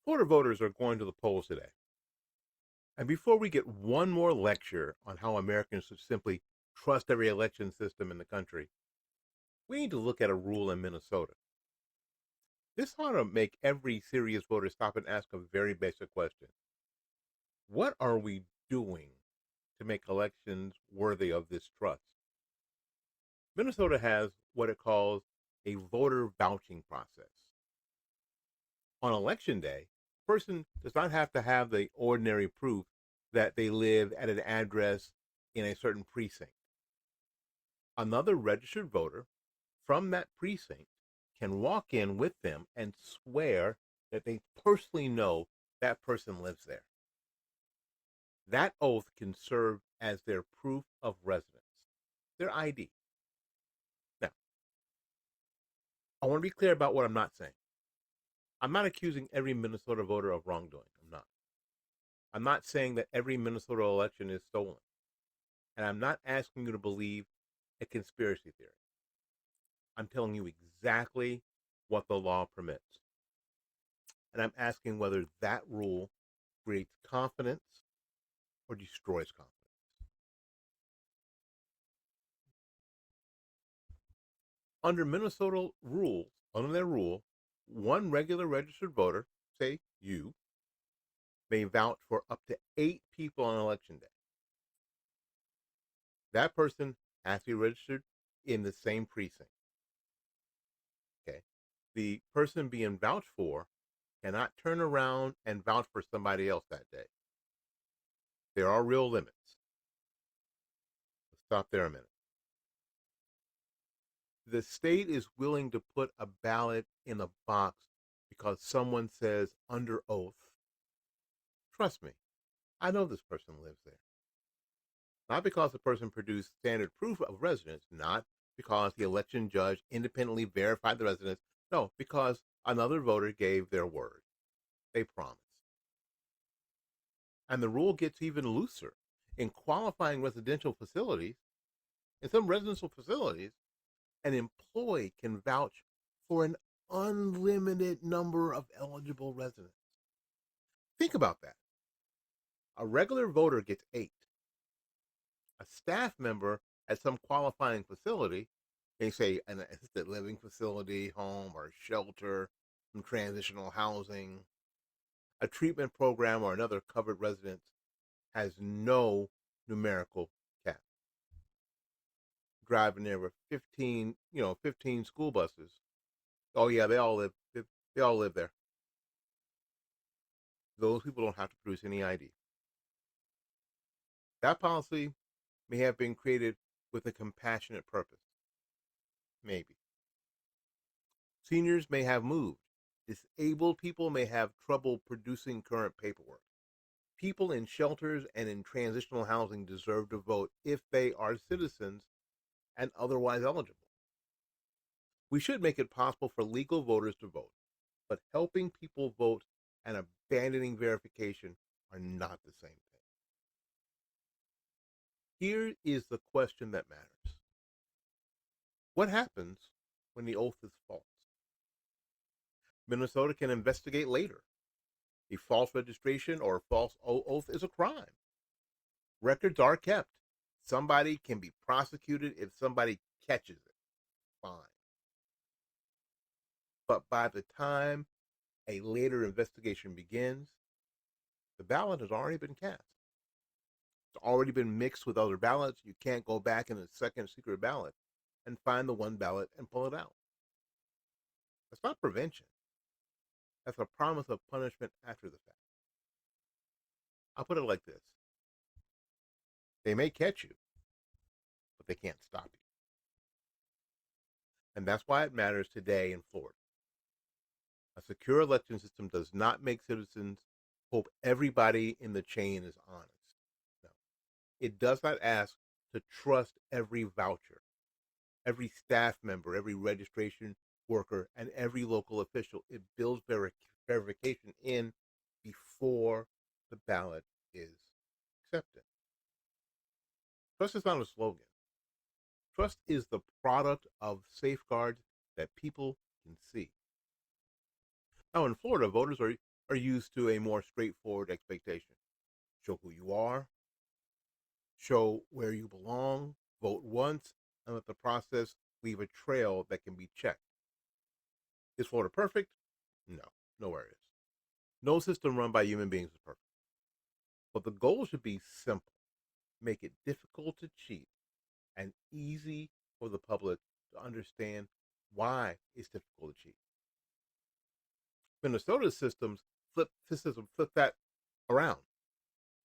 Florida voters are going to the polls today. And before we get one more lecture on how Americans should simply trust every election system in the country, we need to look at a rule in Minnesota. This ought to make every serious voter stop and ask a very basic question. What are we doing to make elections worthy of this trust? Minnesota has what it calls a voter vouching process. On election day, a person does not have to have the ordinary proof that they live at an address in a certain precinct. Another registered voter from that precinct can walk in with them and swear that they personally know that person lives there. That oath can serve as their proof of residence, their ID. Now, I want to be clear about what I'm not saying. I'm not accusing every Minnesota voter of wrongdoing. I'm not. I'm not saying that every Minnesota election is stolen. And I'm not asking you to believe a conspiracy theory. I'm telling you exactly what the law permits. And I'm asking whether that rule creates confidence or destroys confidence. Under Minnesota rules, under their rule, one regular registered voter, say you, may vouch for up to 8 people on election day. That person has to be registered in the same precinct. Okay. The person being vouched for cannot turn around and vouch for somebody else that day. There are real limits. Let's stop there a minute. The state is willing to put a ballot in a box because someone says under oath, trust me, I know this person lives there. Not because the person produced standard proof of residence, not because the election judge independently verified the residence. No, because another voter gave their word. They promised. And the rule gets even looser. In qualifying residential facilities, in some residential facilities, an employee can vouch for an unlimited number of eligible residents. Think about that. A regular voter gets 8. A staff member at some qualifying facility, they say an assisted living facility, home, or shelter, some transitional housing, a treatment program, or another covered residence, has no numerical cap. Driving there with 15 school buses. Oh yeah, they all live there. Those people don't have to produce any ID. That policy may have been created with a compassionate purpose. Maybe. Seniors may have moved. Disabled people may have trouble producing current paperwork. People in shelters and in transitional housing deserve to vote if they are citizens and otherwise eligible. We should make it possible for legal voters to vote, but helping people vote and abandoning verification are not the same thing. Here is the question that matters. What happens when the oath is false? Minnesota can investigate later. A false registration or a false oath is a crime. Records are kept. Somebody can be prosecuted if somebody catches it. Fine. But by the time a later investigation begins, the ballot has already been cast. It's already been mixed with other ballots. You can't go back in a second secret ballot and find the one ballot and pull it out. That's not prevention. That's a promise of punishment after the fact. I'll put it like this. They may catch you, but they can't stop you. And that's why it matters today in Florida. A secure election system does not make citizens hope everybody in the chain is honest. No. It does not ask to trust every voucher, every staff member, every registration worker, and every local official. It builds verification in before the ballot is accepted. Trust is not a slogan. Trust is the product of safeguards that people can see. Now, in Florida, voters are are used to a more straightforward expectation. Show who you are, show where you belong, vote once, and let the process leave a trail that can be checked. Is Florida perfect? No, nowhere is. No system run by human beings is perfect. But the goal should be simple: make it difficult to cheat and easy for the public to understand why it's difficult to cheat. Minnesota's flip that around.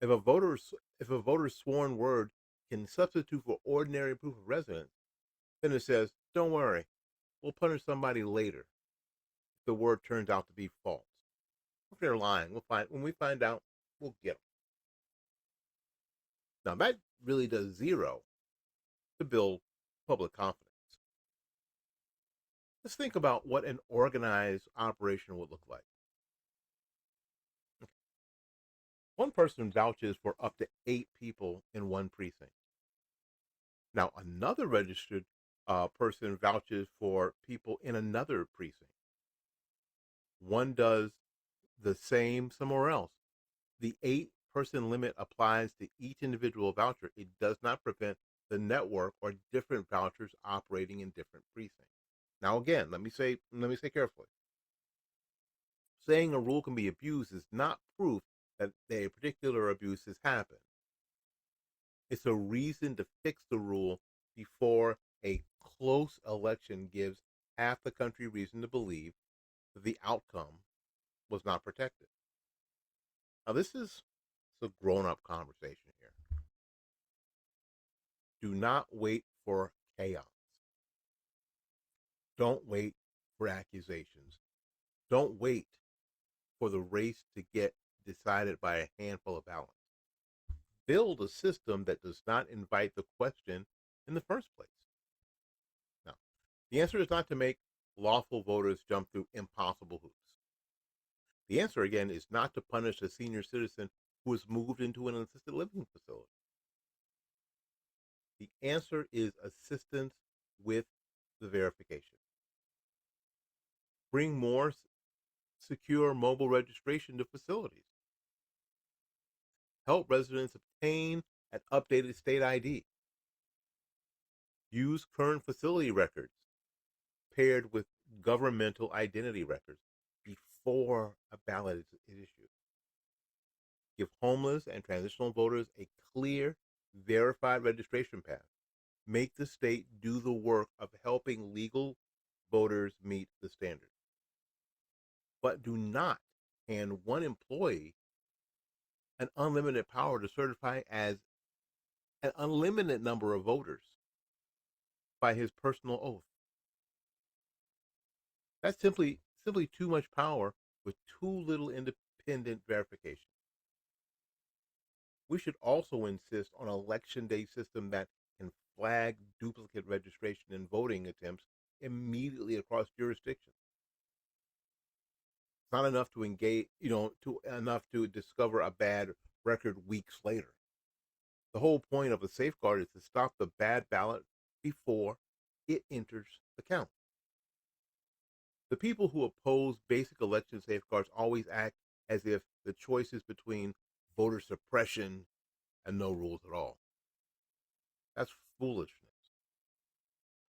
If a voter's sworn word can substitute for ordinary proof of residence, then it says, "Don't worry, we'll punish somebody later if the word turns out to be false. If they're lying, we'll find when we find out, we'll get them." Now that really does zero to build public confidence. Let's think about what an organized operation would look like. One person vouches for up to 8 people in one precinct. Now, another registered person vouches for people in another precinct. One does the same somewhere else. The 8-person limit applies to each individual voucher. It does not prevent the network or different vouchers operating in different precincts. Now, again, let me say carefully. Saying a rule can be abused is not proof that a particular abuse has happened. It's a reason to fix the rule before a close election gives half the country reason to believe that the outcome was not protected. Now, this is a grown up conversation here. Do not wait for chaos. Don't wait for accusations. Don't wait for the race to get decided by a handful of ballots. Build a system that does not invite the question in the first place. Now, the answer is not to make lawful voters jump through impossible hoops. The answer, again, is not to punish a senior citizen who has moved into an assisted living facility. The answer is assistance with the verification. Bring more secure mobile registration to facilities. Help residents obtain an updated state ID. Use current facility records paired with governmental identity records before a ballot is issued. Give homeless and transitional voters a clear, verified registration path. Make the state do the work of helping legal voters meet the standards. But do not hand one employee an unlimited power to certify as an unlimited number of voters by his personal oath. That's simply too much power with too little independent verification. We should also insist on an election day system that can flag duplicate registration and voting attempts immediately across jurisdictions. It's not enough to engage, enough to discover a bad record weeks later. The whole point of a safeguard is to stop the bad ballot before it enters the count. The people who oppose basic election safeguards always act as if the choice is between voter suppression and no rules at all. That's foolishness.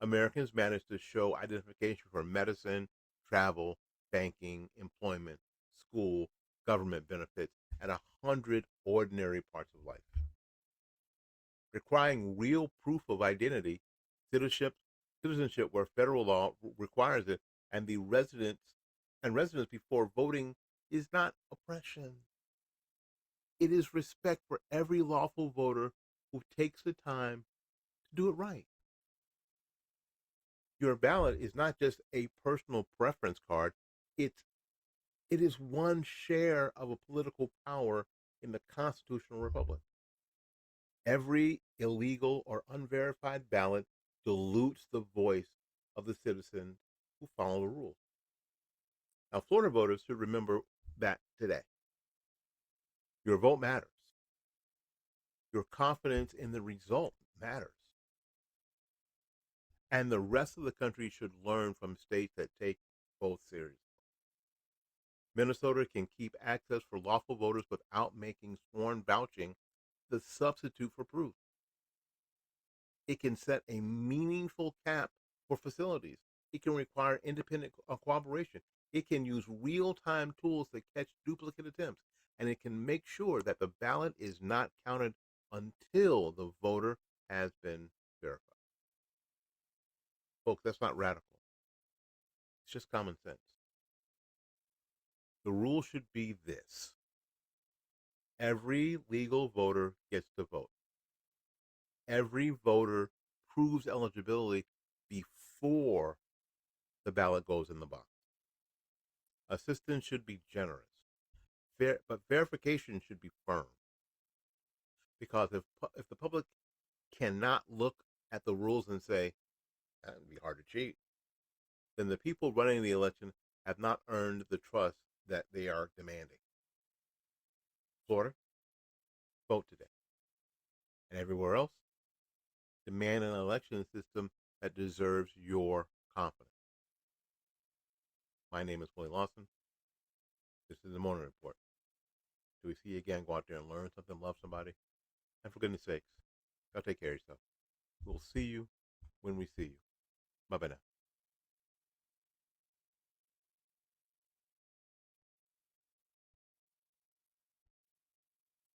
Americans manage to show identification for medicine, travel, banking, employment, school, government benefits, and 100 ordinary parts of life. Requiring real proof of identity, citizenship where federal law requires it, and residents before voting is not oppression. It is respect for every lawful voter who takes the time to do it right. Your ballot is not just a personal preference card. It's it is one share of a political power in the constitutional republic. Every illegal or unverified ballot dilutes the voice of the citizens who follow the rules. Now, Florida voters should remember that today. Your vote matters. Your confidence in the result matters. And the rest of the country should learn from states that take both seriously. Minnesota can keep access for lawful voters without making sworn vouching the substitute for proof. It can set a meaningful cap for facilities. It can require independent cooperation. It can use real time tools to catch duplicate attempts. And it can make sure that the ballot is not counted until the voter has been verified. Folks, that's not radical. It's just common sense. The rule should be this: every legal voter gets to vote. Every voter proves eligibility before the ballot goes in the box. Assistance should be generous, but verification should be firm. Because if the public cannot look at the rules and say that would be hard to cheat, then the people running the election have not earned the trust that they are demanding. Florida, vote today. And everywhere else, demand an election system that deserves your confidence. My name is Willie Lawson. This is the Morning Report. Till we see you again, go out there and learn something, love somebody. And for goodness sakes, go take care of yourself. We'll see you when we see you. Bye-bye now.